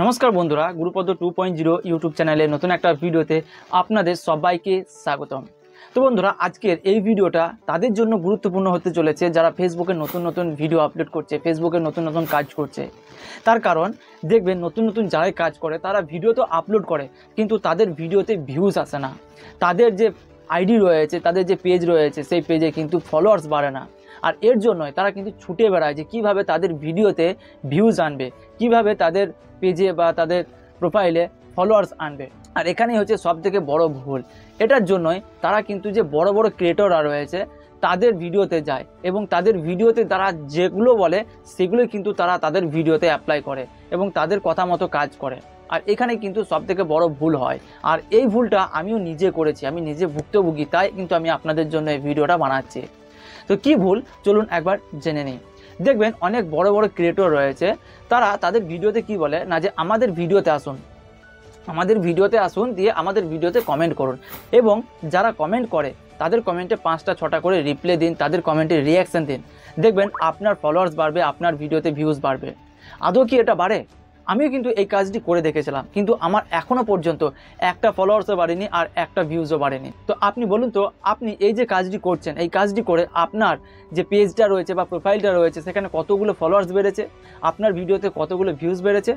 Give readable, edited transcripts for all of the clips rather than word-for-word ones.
নমস্কার বন্ধুরা, গুরুপদ 2.0 ইউটিউব চ্যানেলে নতুন একটা ভিডিওতে আপনাদের সবাইকে স্বাগতম। তো বন্ধুরা, আজকের এই ভিডিওটা তাদের জন্য গুরুত্বপূর্ণ হতে চলেছে যারা ফেসবুকে নতুন নতুন ভিডিও আপলোড করছে, ফেসবুকে নতুন নতুন কাজ করছে। তার কারণ দেখবেন নতুন নতুন যারাই কাজ করে তারা ভিডিও তো আপলোড করে, কিন্তু তাদের ভিডিওতে ভিউজ আসে না। তাদের যে আইডি রয়েছে, তাদের যে পেজ রয়েছে, সেই পেজে কিন্তু ফলোয়ার্স বাড়ে না। আর এর জন্যই তারা কিন্তু ছুটে বেড়ায় যে কীভাবে তাদের ভিডিওতে ভিউজ আনবে, কিভাবে তাদের পেজে বা তাদের প্রোফাইলে ফলোয়ার্স আনবে। আর এখানেই হচ্ছে সবথেকে বড় ভুল। এটার জন্যই তারা কিন্তু যে বড় বড় ক্রিয়েটররা রয়েছে তাদের ভিডিওতে যায় এবং তাদের ভিডিওতে তারা যেগুলো বলে সেগুলো কিন্তু তারা তাদের ভিডিওতে অ্যাপ্লাই করে এবং তাদের কথা মতো কাজ করে। আর এখানে কিন্তু সবথেকে বড় ভুল হয়। আর এই ভুলটা আমিও নিজে করেছি, আমি নিজে ভুক্তভোগী, তাই কিন্তু আমি আপনাদের জন্য এই ভিডিওটা বানাচ্ছি। তো কি ভুল চলুন একবার জেনে নিই। দেখবেন অনেক বড় বড় ক্রিয়েটর রয়েছে, তারা তাদের ভিডিওতে কি বলে না যে আমাদের ভিডিওতে আসুন, আমাদের ভিডিওতে আসুন, দিয়ে আমাদের ভিডিওতে কমেন্ট করুন এবং যারা কমেন্ট করে তাদের কমেন্টে 5টা 6টা করে রিপ্লাই দিন, তাদের কমেন্টে রিয়াকশান দিন। দেখবেন আপনার ফলোয়ার্স বাড়বে, আপনার ভিডিওতে ভিউজ বাড়বে। আদৌ কি এটা বাড়ে? আমিও কিন্তু এই কাজটি করে দেখেছিলাম, কিন্তু আমার এখনও পর্যন্ত একটা ফলোয়ার্সও বাড়েনি আর একটা ভিউজও বাড়েনি। তো আপনি বলুন তো, আপনি এই যে কাজটি করছেন, এই কাজটি করে আপনার যে পেজটা রয়েছে বা প্রোফাইলটা রয়েছে সেখানে কতগুলো ফলোয়ার্স বেড়েছে, আপনার ভিডিওতে কতগুলো ভিউজ বেড়েছে?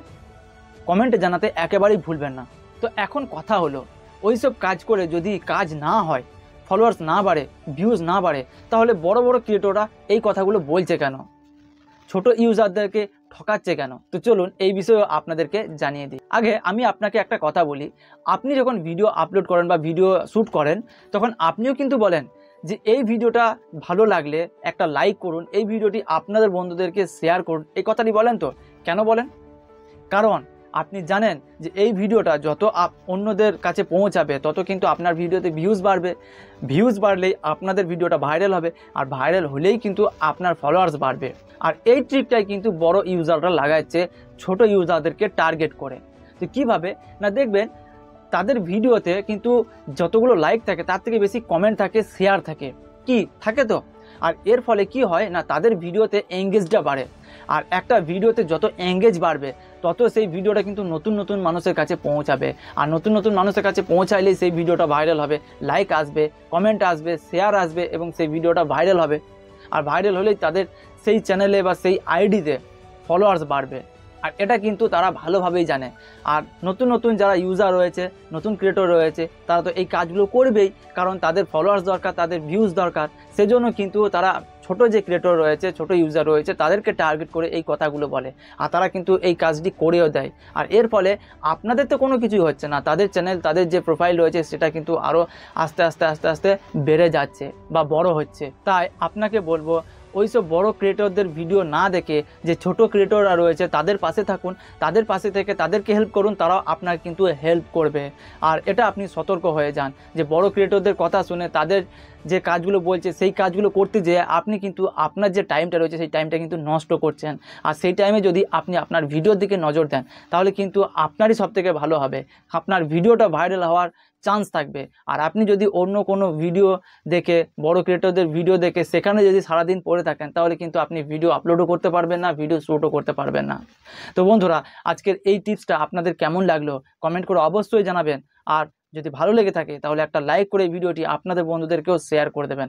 কমেন্টে জানাতে একেবারেই ভুলবেন না। তো এখন কথা হলো, ওইসব কাজ করে যদি কাজ না হয়, ফলোয়ার্স না বাড়ে, ভিউজ না বাড়ে, তাহলে বড় বড় ক্রিয়েটররা এই কথাগুলো বলছে কেন? ছোট ইউজারদেরকে ঠকাচ্ছে কেন? তো চলুন এই বিষয়ে আপনাদেরকে জানিয়ে দিই। আগে আমি আপনাকে একটা কথা বলি, আপনি যখন ভিডিও আপলোড করেন বা ভিডিও শ্যুট করেন তখন আপনিও কিন্তু বলেন যে এই ভিডিওটা ভালো লাগলে একটা লাইক করুন, এই ভিডিওটি আপনাদের বন্ধুদেরকে শেয়ার করুন, এই কথাটি বলেন তো। কেন বলেন? কারণ আপনি জানেন যে এই ভিডিওটা যত অন্যদের কাছে পৌঁছাবে তত কিন্তু আপনার ভিডিওতে ভিউজ বাড়বে, ভিউজ বাড়লেই আপনাদের ভিডিওটা ভাইরাল হবে, আর ভাইরাল হলেই কিন্তু আপনার ফলোয়ার্স বাড়বে। আর এই ট্রিকটাই কিন্তু বড় ইউজাররা লাগাচ্ছে ছোট ইউজারদেরকে টার্গেট করে। তো কীভাবে না, দেখবেন তাদের ভিডিওতে কিন্তু যতগুলো লাইক থাকে তার থেকে বেশি কমেন্ট থাকে, শেয়ার থাকে, কি থাকে তো। আর এর ফলে কি হয় না, তাদের ভিডিওতে এঙ্গেজটা বাড়ে। আর একটা ভিডিওতে যত এঙ্গেজ বাড়বে তত সেই ভিডিওটা কিন্তু নতুন নতুন মানুষের কাছে পৌঁছাবে, আর নতুন নতুন মানুষের কাছে পৌঁছাইলেই সেই ভিডিওটা ভাইরাল হবে, লাইক আসবে, কমেন্ট আসবে, শেয়ার আসবে এবং সেই ভিডিওটা ভাইরাল হবে। আর ভাইরাল হলেই তাদের সেই চ্যানেলে বা সেই আইডিতে ফলোয়ার্স বাড়বে। আর এটা কিন্তু তারা ভালোভাবেই জানে। আর নতুন নতুন যারা ইউজার রয়েছে, নতুন ক্রিয়েটর রয়েছে, তারা তো এই কাজগুলো করবেই, কারণ তাদের ফলোয়ার্স দরকার, তাদের ভিউজ দরকার। সেজন্য কিন্তু তারা ছোট যে ক্রিয়েটর রয়েছে, ছোট ইউজার রয়েছে, তাদেরকে টার্গেট করে এই কথাগুলো বলে। আর তারা কিন্তু এই কাজটি করেও দেয়। আর এর ফলে আপনাদের তো কোনো কিছুই হচ্ছে না, তাদের চ্যানেল, তাদের যে প্রোফাইল রয়েছে সেটা কিন্তু আরও আস্তে আস্তে আস্তে আস্তে বেড়ে যাচ্ছে বা বড় হচ্ছে। তাই আপনাকে বলবো, ওইসব বড় ক্রিয়েটরদের ভিডিও না দেখে যে ছোট ক্রিয়েটররা রয়েছে তাদের পাশে থাকুন, তাদের পাশে থেকে তাদেরকে হেল্প করুন, তারাও আপনার কিন্তু হেল্প করবে। আর এটা আপনি সতর্ক হয়ে যান যে বড় ক্রিয়েটরদের কথা শুনে তাদের যে কাজগুলো বলছে সেই কাজগুলো করতে যেয়ে আপনি কিন্তু আপনার যে টাইমটা রয়েছে সেই টাইমটা কিন্তু নষ্ট করছেন। আর সেই টাইমে যদি আপনি আপনার ভিডিওর দিকে নজর দেন তাহলে কিন্তু আপনারই সবথেকে ভালো হবে, আপনার ভিডিওটা ভাইরাল হওয়ার চান্স থাকবে। আর আপনি যদি অন্য কোনো ভিডিও দেখে, বড় ক্রিয়েটরদের ভিডিও দেখে সেখানে যদি সারাদিন পড়ে থাকেন তাহলে কিন্তু আপনি ভিডিও আপলোডও করতে পারবেন না, ভিডিও শ্যুটও করতে পারবেন না। তো বন্ধুরা, আজকের এই টিপসটা আপনাদের কেমন লাগলো কমেন্ট করে অবশ্যই জানাবেন। আর যদি ভালো লেগে থাকে তাহলে একটা লাইক করে ভিডিওটি আপনাদের বন্ধুদেরকেও শেয়ার করে দেবেন।